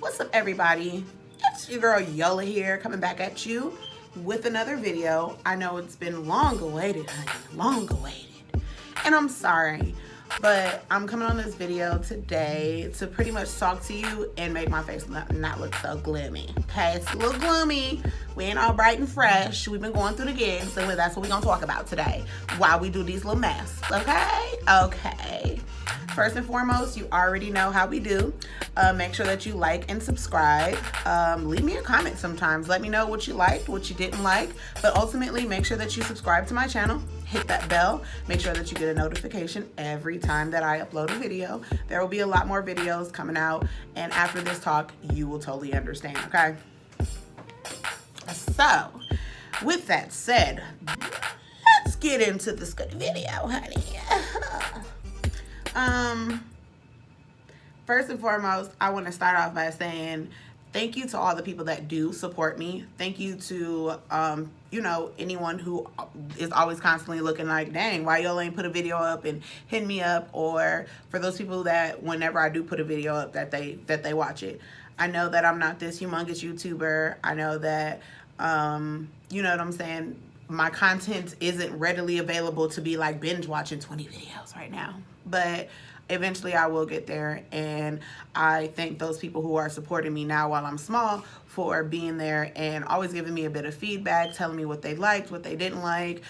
What's up, everybody? It's your girl Yola here, coming back at you with another video. I know it's been long awaited, honey, long awaited. And I'm sorry, but I'm coming on this video today to pretty much talk to you and make my face not look so gloomy. Okay, it's a little gloomy. We ain't all bright and fresh. We've been going through the gigs, so that's what we're gonna talk about today while we do these little masks, okay? Okay. First and foremost, you already know how we do. Make sure that you like and subscribe. Leave me a comment sometimes. Let me know what you liked, what you didn't like. But ultimately, make sure that you subscribe to my channel. Hit that bell. Make sure that you get a notification every time that I upload a video. There will be a lot more videos coming out. And after this talk, you will totally understand, okay? So, with that said, let's get into this good video, honey. First and foremost, I want to start off by saying thank you to all the people that do support me. Thank you to, you know, anyone who is always constantly looking like, dang, why y'all ain't put a video up and hit me up, or for those people that whenever I do put a video up that they watch it. I know that I'm not this humongous YouTuber. I know that, you know what I'm saying? My content isn't readily available to be like binge watching 20 videos right now, but eventually I will get there. And I thank those people who are supporting me now while I'm small for being there and always giving me a bit of feedback, telling me what they liked, what they didn't like,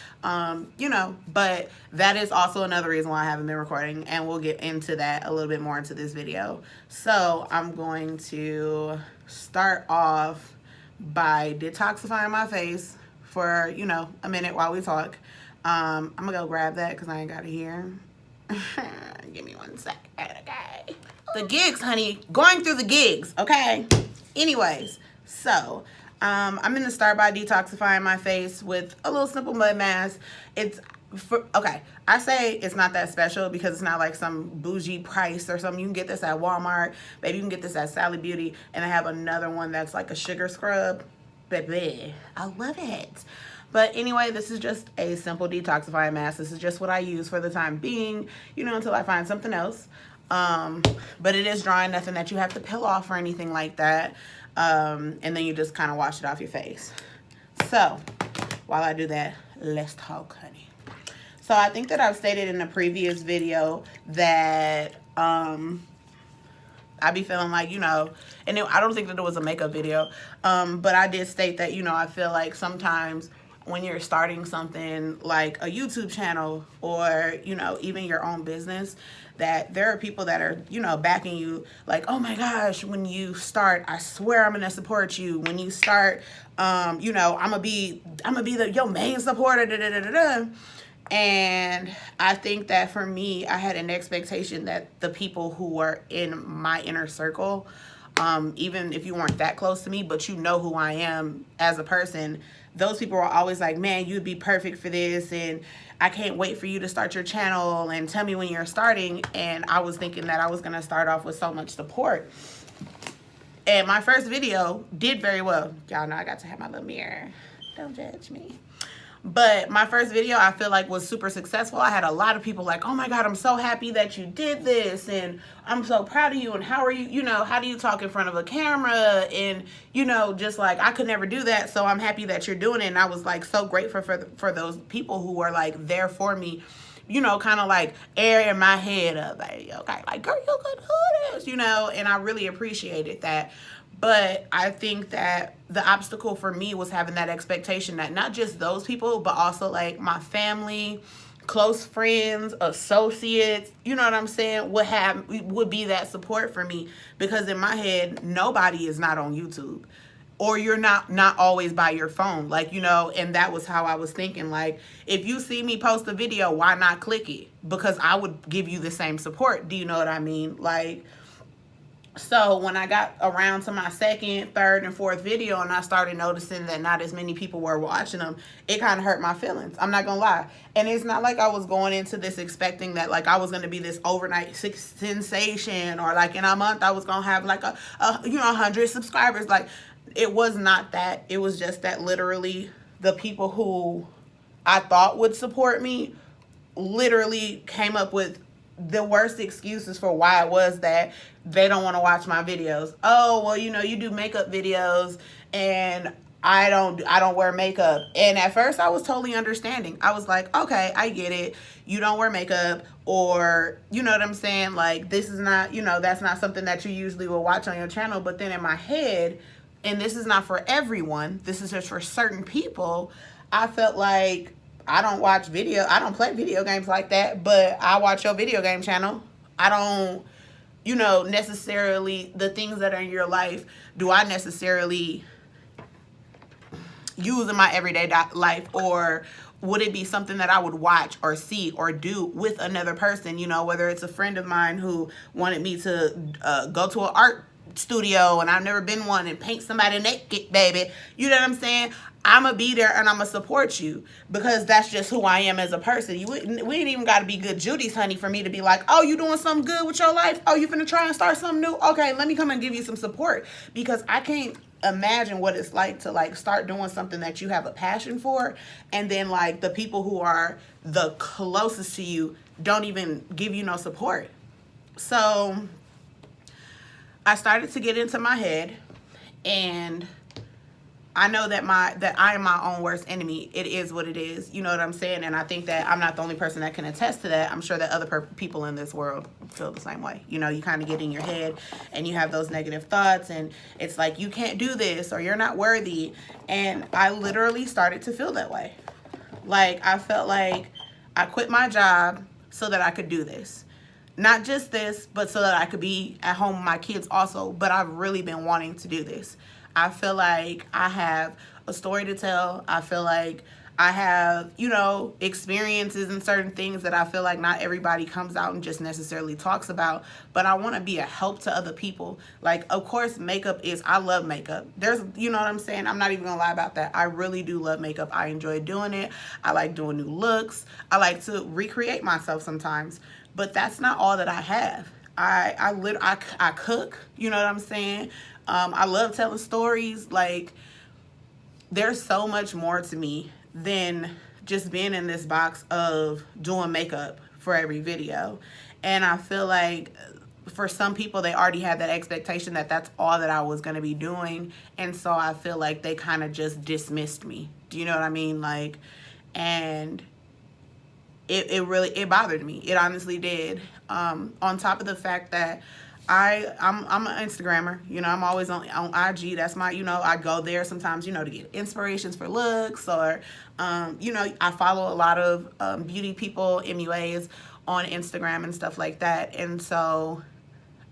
you know. But that is also another reason why I haven't been recording, and we'll get into that a little bit more into this video. So I'm going to start off by detoxifying my face for, you know, a minute while we talk. I'm gonna go grab that because I ain't got it here. Give me 1 second, okay? The gigs, honey, going through the gigs, okay? Anyways, so I'm gonna start by detoxifying my face with a little simple mud mask. Okay, I say it's not that special because it's not like some bougie price or something. You can get this at Walmart. Maybe you can get this at Sally Beauty. And I have another one that's like a sugar scrub. Baby, I love it. But anyway, this is just a simple detoxifying mask. This is just what I use for the time being, you know, until I find something else. But it is dry, nothing that you have to peel off or anything like that. And then you just kind of wash it off your face. So while I do that, let's talk, honey. So I think that I've stated in a previous video that I be feeling like, you know, and I don't think that it was a makeup video, but I did state that, you know, I feel like sometimes when you're starting something like a YouTube channel or, you know, even your own business, that there are people that are, you know, backing you like, oh my gosh, when you start, I swear I'm gonna support you. When you start, you know, I'm gonna be your main supporter, da, da, da, da, da. And I think that for me, I had an expectation that the people who were in my inner circle, even if you weren't that close to me, but you know who I am as a person, those people were always like, man, you'd be perfect for this, and I can't wait for you to start your channel, and tell me when you're starting. And I was thinking that I was going to start off with so much support. And my first video did very well. Y'all know I got to have my little mirror. Don't judge me. But my first video, I feel like, was super successful. I had a lot of people like, oh my God, I'm so happy that you did this. And I'm so proud of you. And how are you, you know, how do you talk in front of a camera? And, you know, just like, I could never do that. So I'm happy that you're doing it. And I was like so grateful for those people who were like there for me, you know, kind of like airing my head up. Like, okay, like, girl, you could do this, you know, and I really appreciated that. But I think that the obstacle for me was having that expectation that not just those people, but also like my family, close friends, associates, you know what I'm saying, would be that support for me. Because in my head, nobody is not on YouTube, or you're not always by your phone, like, you know. And that was how I was thinking, like, if you see me post a video, why not click it? Because I would give you the same support. Do you know what I mean? Like, so when I got around to my second, third, and fourth video, and I started noticing that not as many people were watching them, it kind of hurt my feelings. I'm not gonna lie. And it's not like I was going into this expecting that like I was gonna be this overnight sensation, or like in a month I was gonna have like a you know, 100 subscribers. Like, it was not that. It was just that literally the people who I thought would support me literally came up with the worst excuses for why it was that they don't want to watch my videos. Oh, well, you know, you do makeup videos and I don't wear makeup. And at first I was totally understanding. I was like, okay, I get it. You don't wear makeup, or you know what I'm saying? Like, this is not, you know, that's not something that you usually will watch on your channel. But then in my head, and this is not for everyone, this is just for certain people, I felt like I don't play video games like that, but I watch your video game channel. I don't, you know, necessarily the things that are in your life, do I necessarily use in my everyday life, or would it be something that I would watch or see or do with another person, you know, whether it's a friend of mine who wanted me to go to an art studio and I've never been one and paint somebody naked, baby. You know what I'm saying? I'm going to be there and I'm going to support you because that's just who I am as a person. We ain't even got to be good Judy's, honey, for me to be like, oh, you doing something good with your life? Oh, you finna try and start something new? Okay, let me come and give you some support, because I can't imagine what it's like to like start doing something that you have a passion for, and then like the people who are the closest to you don't even give you no support. So I started to get into my head, and I know that I am my own worst enemy. It is what it is. You know what I'm saying? And I think that I'm not the only person that can attest to that. I'm sure that other people in this world feel the same way. You know, you kind of get in your head and you have those negative thoughts, and it's like, you can't do this, or you're not worthy. And I literally started to feel that way. Like, I felt like I quit my job so that I could do this. Not just this, but so that I could be at home with my kids also. But I've really been wanting to do this. I feel like I have a story to tell. I feel like I have, you know, experiences and certain things that I feel like not everybody comes out and just necessarily talks about. But I want to be a help to other people. Like, of course, I love makeup. You know what I'm saying? I'm not even going to lie about that. I really do love makeup. I enjoy doing it. I like doing new looks. I like to recreate myself sometimes. But that's not all that I have. I cook, you know what I'm saying? I love telling stories. Like, there's so much more to me than just being in this box of doing makeup for every video. And I feel like for some people, they already had that expectation that that's all that I was going to be doing. And so I feel like they kind of just dismissed me. Do you know what I mean? Like, and it really bothered me. It honestly did. On top of the fact that I'm an Instagrammer, you know, I'm always on IG. That's my, you know, I go there sometimes, you know, to get inspirations for looks, or, you know, I follow a lot of beauty people, MUAs on Instagram and stuff like that. And so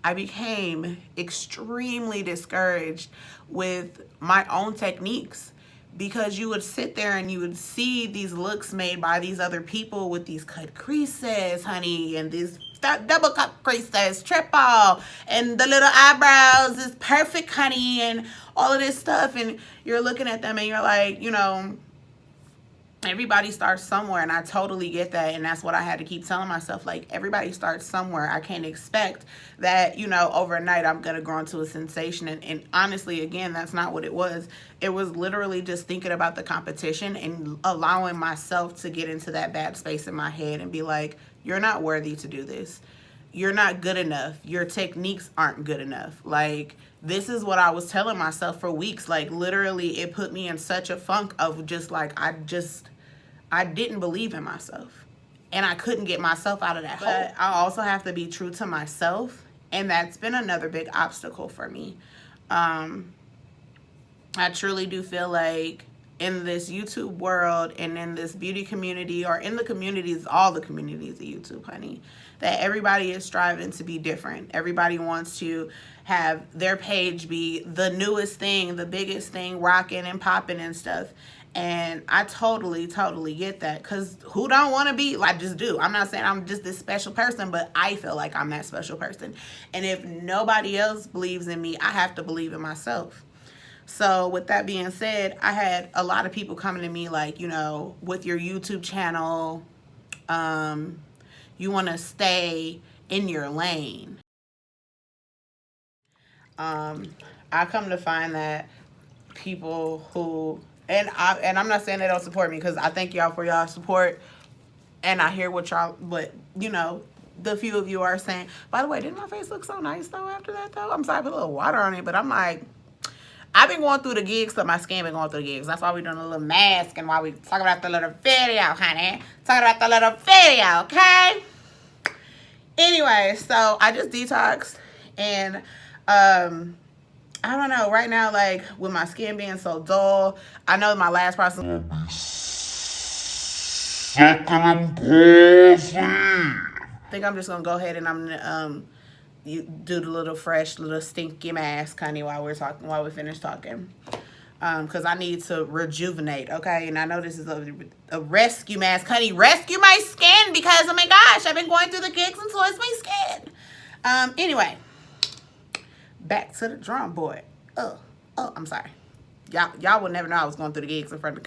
I became extremely discouraged with my own techniques, because you would sit there and you would see these looks made by these other people with these cut creases, honey, and these double cut creases, triple, and the little eyebrows is perfect, honey, and all of this stuff. And you're looking at them and you're like, you know, everybody starts somewhere, and I totally get that. And that's what I had to keep telling myself, like, everybody starts somewhere. I can't expect that, you know, overnight I'm gonna grow into a sensation. And honestly, again, that's not what it was. It was literally just thinking about the competition and allowing myself to get into that bad space in my head and be like, you're not worthy to do this. You're not good enough. Your techniques aren't good enough. Like, this is what I was telling myself for weeks. Like, literally, it put me in such a funk of just like, I didn't believe in myself, and I couldn't get myself out of that hole. But I also have to be true to myself, and that's been another big obstacle for me. I truly do feel like in this YouTube world and in this beauty community, or in the communities, all the communities of YouTube, honey, that everybody is striving to be different. Everybody wants to have their page be the newest thing, the biggest thing, rocking and popping and stuff. And I totally get that, because who don't want to be, I just do. I'm not saying I'm just this special person, but I feel like I'm that special person. And if nobody else believes in me, I have to believe in myself. So with that being said, I had a lot of people coming to me like, you know, with your YouTube channel, you want to stay in your lane. I come to find that people who, and I'm not saying they don't support me, because I thank y'all for y'all support, and I hear what y'all, but you know, the few of you are saying, by the way, didn't my face look so nice though after that though? I'm sorry, I put a little water on it, but I'm like, I've been going through the gigs, so my skin been going through the gigs. That's why we doing a little mask and why we talking about the little video, honey. Talking about the little video, okay? Anyway, so I just detoxed, and I don't know, right now, like, with my skin being so dull, I know my last process I think I'm just gonna go ahead and I'm gonna you do the little fresh little stinky mask, honey, while we finish talking, because I need to rejuvenate, okay? And I know this is a rescue mask, honey. Rescue my skin, because oh my gosh, I've been going through the gigs and so is my skin. Anyway, back to the drawing board. Oh, I'm sorry. Y'all will never know I was going through the gigs in front of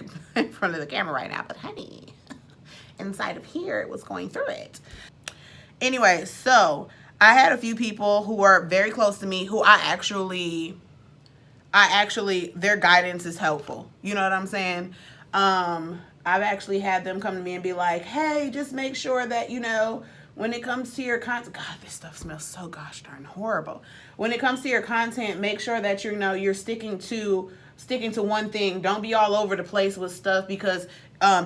the camera right now, but honey, inside of here, it was going through it. Anyway, so I had a few people who were very close to me who I actually, their guidance is helpful. You know what I'm saying? I've actually had them come to me and be like, hey, just make sure that, you know, when it comes to your content, God, this stuff smells so gosh darn horrible. When it comes to your content, make sure that you're sticking to one thing. Don't be all over the place with stuff, because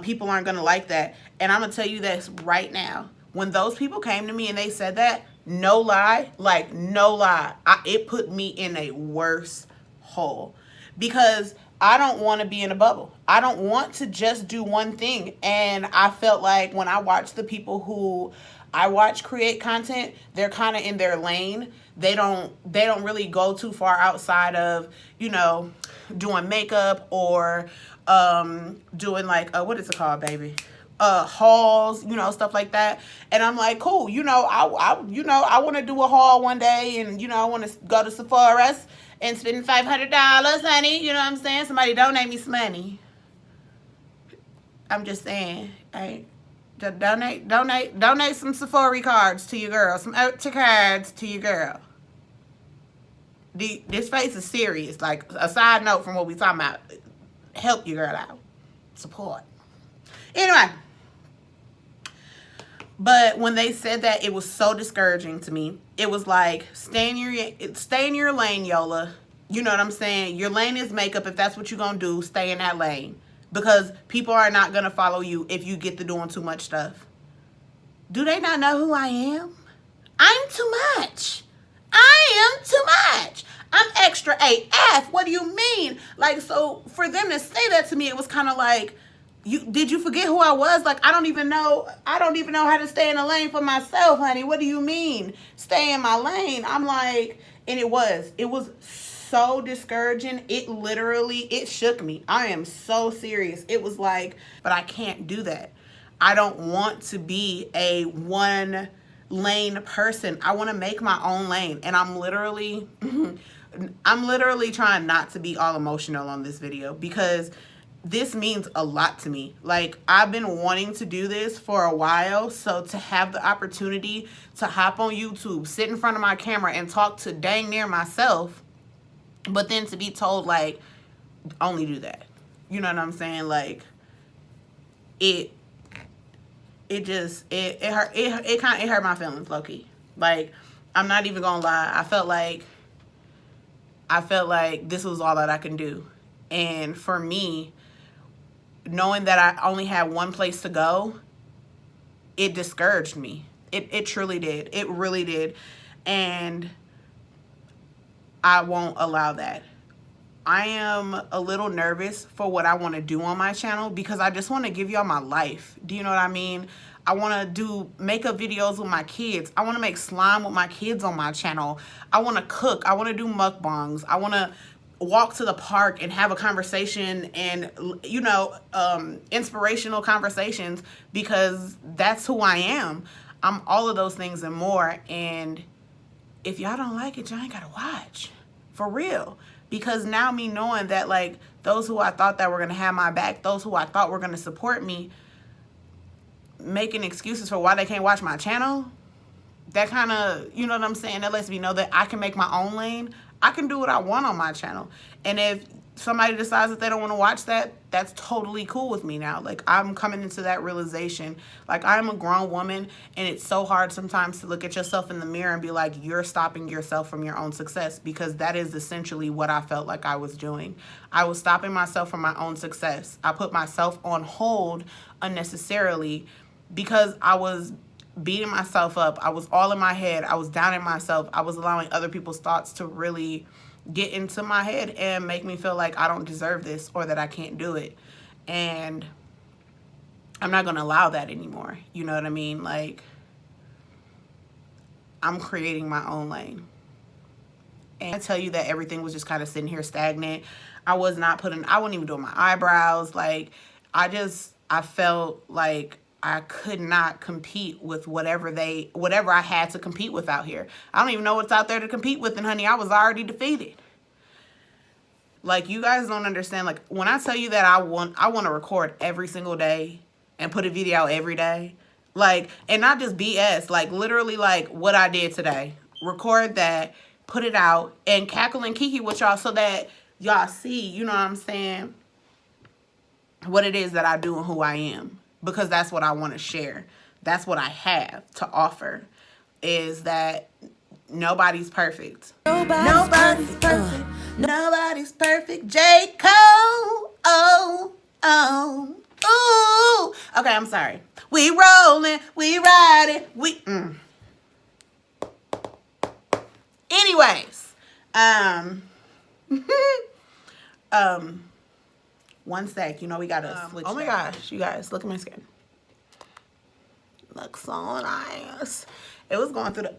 people aren't going to like that. And I'm going to tell you this right now. When those people came to me and they said that, no lie, like no lie, it put me in a worse hole, because I don't want to be in a bubble. I don't want to just do one thing. And I felt like when I watch the people who I watch create content, they're kind of in their lane. They don't really go too far outside of, you know, doing makeup or doing like what is it called, baby? Hauls, you know, stuff like that. And I'm like, cool, you know, I want to do a haul one day, and you know, I want to go to Sephora's and spend $500, honey. You know what I'm saying? Somebody donate me some money. I'm just saying, hey, donate some Sephora cards to your girl, some Ulta cards to your girl. This face is serious. Like, a side note from what we talking about. Help your girl out. Support. Anyway. But when they said that, it was so discouraging to me. It was like, stay in your lane, Yola. You know what I'm saying? Your lane is makeup. If that's what you're going to do, stay in that lane. Because people are not going to follow you if you get to doing too much stuff. Do they not know who I am? I'm too much. I am too much. I'm extra AF. What do you mean? Like, so for them to say that to me, it was kind of like, did you forget who I was? Like, I don't even know how to stay in a lane for myself, honey. What do you mean? Stay in my lane. I'm like, and it was so discouraging. It shook me. I am so serious. It was like, but I can't do that. I don't want to be a one lane person. I want to make my own lane. And I'm literally trying not to be all emotional on this video, because this means a lot to me. Like, I've been wanting to do this for a while, so to have the opportunity to hop on YouTube, sit in front of my camera, and talk to dang near myself, but then to be told, like, only do that. You know what I'm saying? Like, it hurt my feelings, low-key. Like, I'm not even gonna lie. I felt like this was all that I can do. And for me, knowing that I only had one place to go, it discouraged me. It truly did. It really did. And I won't allow that. I am a little nervous for what I want to do on my channel, because I just want to give y'all my life. Do you know what I mean? I want to do makeup videos with my kids. I want to make slime with my kids on my channel. I want to cook. I want to do mukbangs. I want to walk to the park and have a conversation and, you know, inspirational conversations, because that's who I am. I'm all of those things and more. And if y'all don't like it, y'all ain't gotta watch. For real. Because now me knowing that, like, those who I thought that were gonna have my back, those who I thought were gonna support me, making excuses for why they can't watch my channel, that kind of, you know what I'm saying, that lets me know that I can make my own lane. I can do what I want on my channel. And if somebody decides that they don't want to watch that, that's totally cool with me now. Like, I'm coming into that realization. Like, I'm a grown woman, and it's so hard sometimes to look at yourself in the mirror and be like, you're stopping yourself from your own success, because that is essentially what I felt like I was doing. I was stopping myself from my own success. I put myself on hold unnecessarily because I was beating myself up. I was all in my head. I was down in myself. I was allowing other people's thoughts to really get into my head and make me feel like I don't deserve this or that I can't do it. And I'm not going to allow that anymore. You know what I mean? Like, I'm creating my own lane. And I tell you that everything was just kind of sitting here stagnant. I wasn't even doing my eyebrows. Like, I felt like I could not compete with whatever I had to compete with out here. I don't even know what's out there to compete with, and honey, I was already defeated. Like, you guys don't understand. Like, when I tell you that I want to record every single day and put a video every day, like, and not just BS, like, literally, like, what I did today. Record that, put it out, and cackle and kiki with y'all so that y'all see, you know what I'm saying, what it is that I do and who I am. Because that's what I want to share. That's what I have to offer, is that nobody's perfect. Nobody's perfect. Nobody's perfect. J. Cole. Oh, oh, ooh. Okay, I'm sorry. We rolling. We riding. Anyways, one sec. You know we gotta switch. Oh my gosh, you guys, look at my skin. Looks so nice. It was going through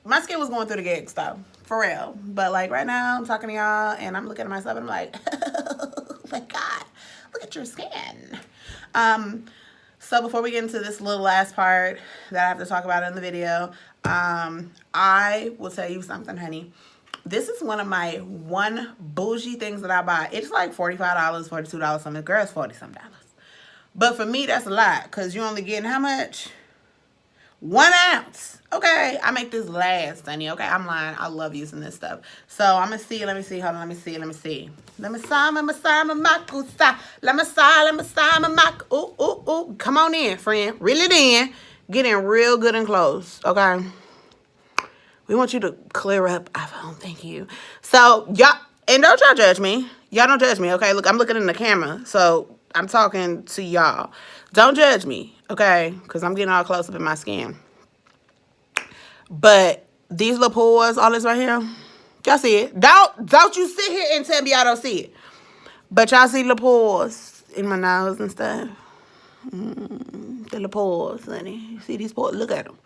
my skin was going through the gigs though, for real. But like right now, I'm talking to y'all and I'm looking at myself and I'm like, oh my God, look at your skin. So before we get into this little last part that I have to talk about in the video, I will tell you something, honey. This is one of my bougie things that I buy. It's like $45, $42 something. Girl, it's 40 some dollars. But for me, that's a lot, because you're only getting how much? 1 ounce. Okay, I make this last, honey. Okay, I'm lying. I love using this stuff. So I'm gonna see. Let me see. Hold on. Let me see. Let me see. Let me sign my makusa. Let me sign my mak. Ooh, ooh, ooh. Come on in, friend. Reel it in. Get in real good and close. Okay. We want you to clear up iPhone. Thank you. So, y'all, and don't y'all judge me. Y'all don't judge me, okay? Look, I'm looking in the camera, so I'm talking to y'all. Don't judge me, okay? Because I'm getting all close up in my skin. But these little pores, all this right here, y'all see it. Don't you sit here and tell me y'all don't see it. But y'all see the pores in my nose and stuff. The little pores, honey. You see these pores? Look at them.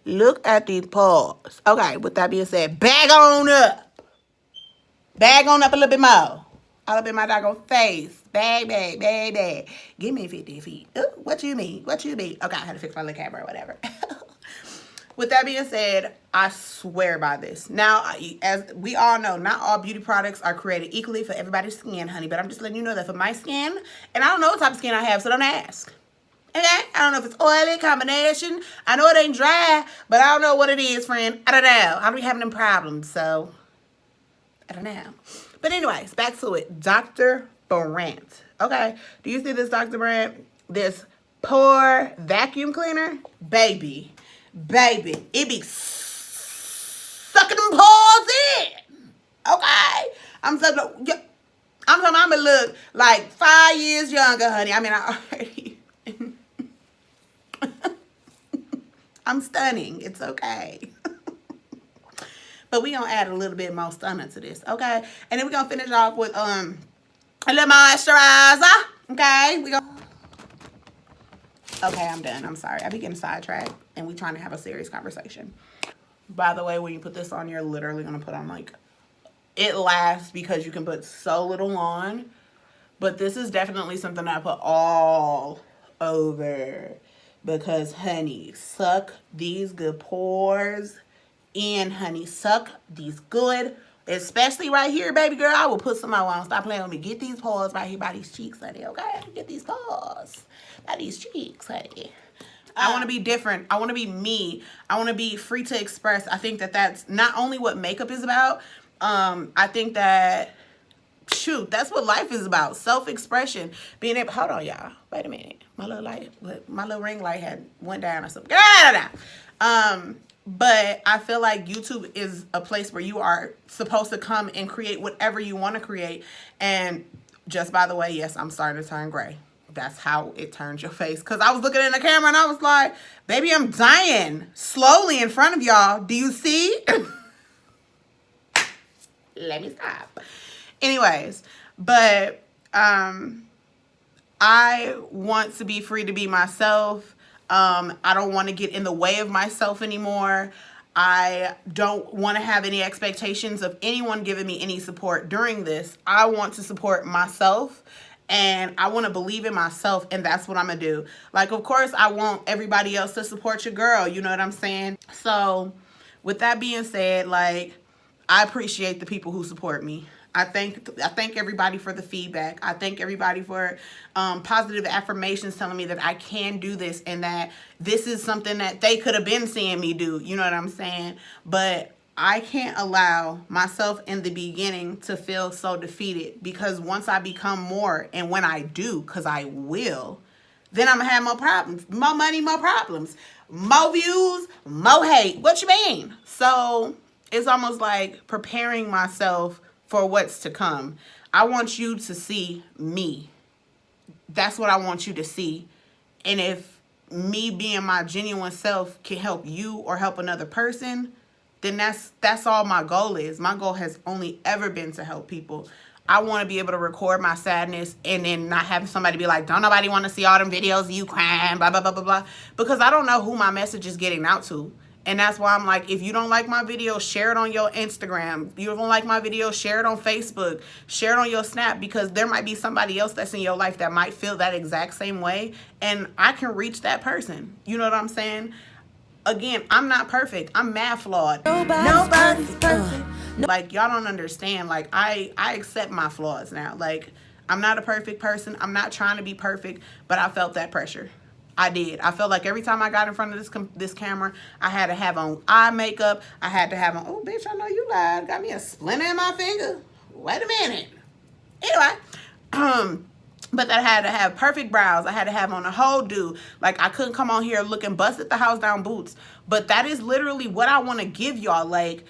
Look at these paws. Okay, with that being said, bag on up. Bag on up a little bit more. All up in my doggone face. Bag. Give me 50 feet. Ooh, what you mean? Okay, I had to fix my little camera or whatever. With that being said, I swear by this. Now, as we all know, not all beauty products are created equally for everybody's skin, honey. But I'm just letting you know that for my skin, and I don't know what type of skin I have, so don't ask. Okay? I don't know if it's oily, combination. I know it ain't dry, but I don't know what it is, friend. I don't know. I don't be having them problems, so I don't know. But anyways, back to it. Dr. Brandt. Okay? Do you see this, Dr. Brandt? This pore vacuum cleaner? Baby. It be sucking them pores in. Okay? I'm talking I'm gonna look like 5 years younger, honey. I mean, I already... I'm stunning. It's okay. But we gonna add a little bit more stunner to this, okay? And then we're gonna finish off with a little moisturizer. Okay? Okay, I'm done. I'm sorry. I be getting sidetracked and we trying to have a serious conversation. By the way, when you put this on, you're literally gonna put on like, it lasts because you can put so little on. But this is definitely something I put all over. Because, honey, suck these good pores in, honey. Suck these good, especially right here, baby girl. I will put some on. Stop playing with me. Get these pores right here by these cheeks, honey, okay? Get these pores by these cheeks, honey. I want to be different. I want to be me. I want to be free to express. I think that that's not only what makeup is about. I think that, shoot, that's what life is about. Self-expression. Being able, hold on, y'all. Wait a minute. My little ring light had went down or something. But I feel like YouTube is a place where you are supposed to come and create whatever you want to create. And just by the way, yes, I'm starting to turn gray. That's how it turns your face. Because I was looking in the camera and I was like, baby, I'm dying slowly in front of y'all. Do you see? Let me stop. Anyways, but I want to be free to be myself. I don't want to get in the way of myself anymore. I don't want to have any expectations of anyone giving me any support during this. I want to support myself. And I want to believe in myself, and that's what I'm going to do. Like, of course, I want everybody else to support your girl. You know what I'm saying? So, with that being said, like, I appreciate the people who support me. I thank everybody for the feedback. I thank everybody for positive affirmations telling me that I can do this and that this is something that they could have been seeing me do. You know what I'm saying? But I can't allow myself in the beginning to feel so defeated, because once I become more, and when I do, because I will, then I'm going to have more problems. More money, more problems. More views, more hate. What you mean? So it's almost like preparing myself for what's to come. I want you to see me. That's what I want you to see. And if me being my genuine self can help you or help another person, then that's all my goal is. My goal has only ever been to help people. I want to be able to record my sadness and then not have somebody be like, don't nobody want to see all them videos of you crying, blah, blah, blah, blah, blah. Because I don't know who my message is getting out to. And that's why I'm like, if you don't like my video, share it on your Instagram. If you don't like my video, share it on Facebook. Share it on your Snap, because there might be somebody else that's in your life that might feel that exact same way. And I can reach that person. You know what I'm saying? Again, I'm not perfect. I'm mad flawed. Nobody's perfect. Like, y'all don't understand. Like, I accept my flaws now. Like, I'm not a perfect person. I'm not trying to be perfect, but I felt that pressure. I did. I felt like every time I got in front of this camera, I had to have on eye makeup. I had to have on, oh, bitch, I know you lied. Got me a splinter in my finger. Wait a minute. Anyway, but I had to have perfect brows. I had to have on a whole do. Like, I couldn't come on here looking busted the house down boots. But that is literally what I want to give y'all. Like,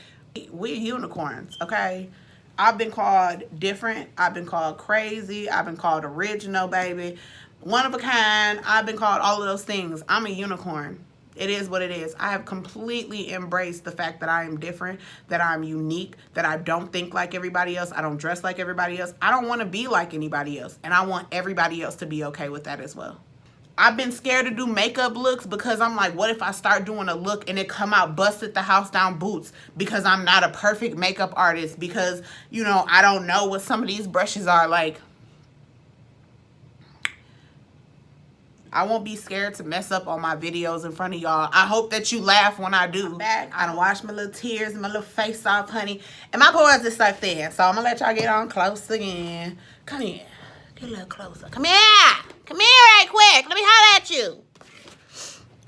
we're unicorns, okay? I've been called different. I've been called crazy. I've been called original, baby. One of a kind. I've been called all of those things. I'm a unicorn. It is what it is. I have completely embraced the fact that I am different, that I'm unique, that I don't think like everybody else. I don't dress like everybody else. I don't want to be like anybody else. And I want everybody else to be okay with that as well. I've been scared to do makeup looks because I'm like, what if I start doing a look and it come out busted the house down boots, because I'm not a perfect makeup artist, because, you know, I don't know what some of these brushes are like. I won't be scared to mess up on my videos in front of y'all. I hope that you laugh when I do. I done washed my little tears and my little face off, honey. And my pores is stuck there. So I'm going to let y'all get on close again. Come here. Get a little closer. Come here. Come here right quick. Let me holler at you.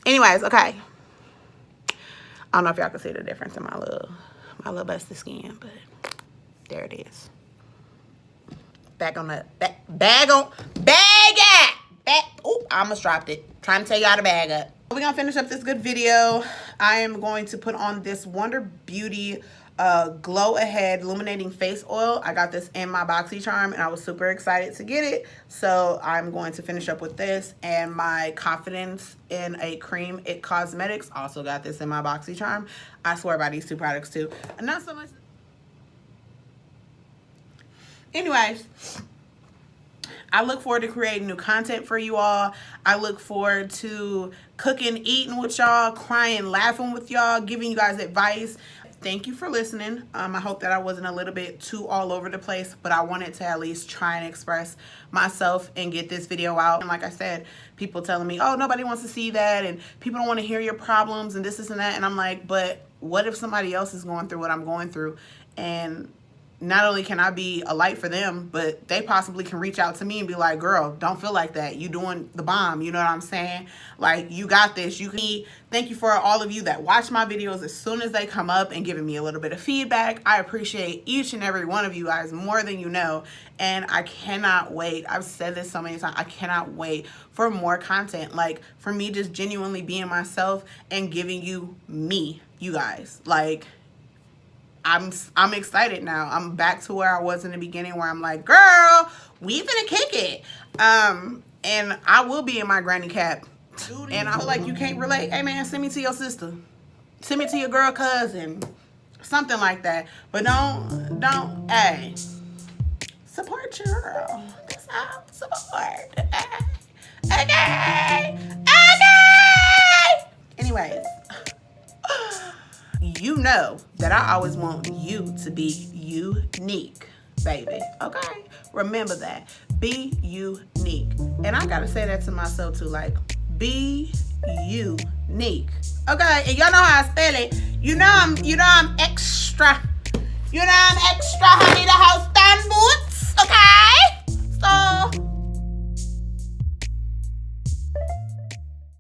Anyways, okay. I don't know if y'all can see the difference in my little busted skin, but there it is. Bag it. Oh, I almost dropped it. Trying to tell you how to bag up. We're going to finish up this good video. I am going to put on this Wonder Beauty Glow Ahead Illuminating Face Oil. I got this in my BoxyCharm and I was super excited to get it. So I'm going to finish up with this, and my Confidence in a Cream It Cosmetics. Also got this in my BoxyCharm. I swear by these two products too. And not so much. Anyways, I look forward to creating new content for you all. I look forward to cooking, eating with y'all, crying, laughing with y'all, giving you guys advice. Thank you for listening. I hope that I wasn't a little bit too all over the place, but I wanted to at least try and express myself and get this video out. And like I said, people telling me, oh, nobody wants to see that, and people don't want to hear your problems and this and that. And I'm like, but what if somebody else is going through what I'm going through? And not only can I be a light for them, but they possibly can reach out to me and be like, girl, don't feel like that. You doing the bomb. You know what I'm saying? Like, you got this. You can. Thank you for all of you that watch my videos as soon as they come up and giving me a little bit of feedback. I appreciate each and every one of you guys more than you know. And I cannot wait. I've said this so many times. I cannot wait for more content. Like, for me just genuinely being myself and giving you me, you guys. Like, I'm excited now. I'm back to where I was in the beginning, where I'm like, girl, we finna kick it. And I will be in my granny cap. And I feel like you can't relate. Hey man, send me to your sister. Send me to your girl cousin. Something like that. But don't, hey, support your girl. That's all. Support. Okay. Anyways. You know that I always want you to be unique, baby. Okay? Remember that. Be unique. And I gotta say that to myself too. Like, be unique. Okay? And y'all know how I spell it. You know I'm extra. You know I'm extra, honey, the house stand boot.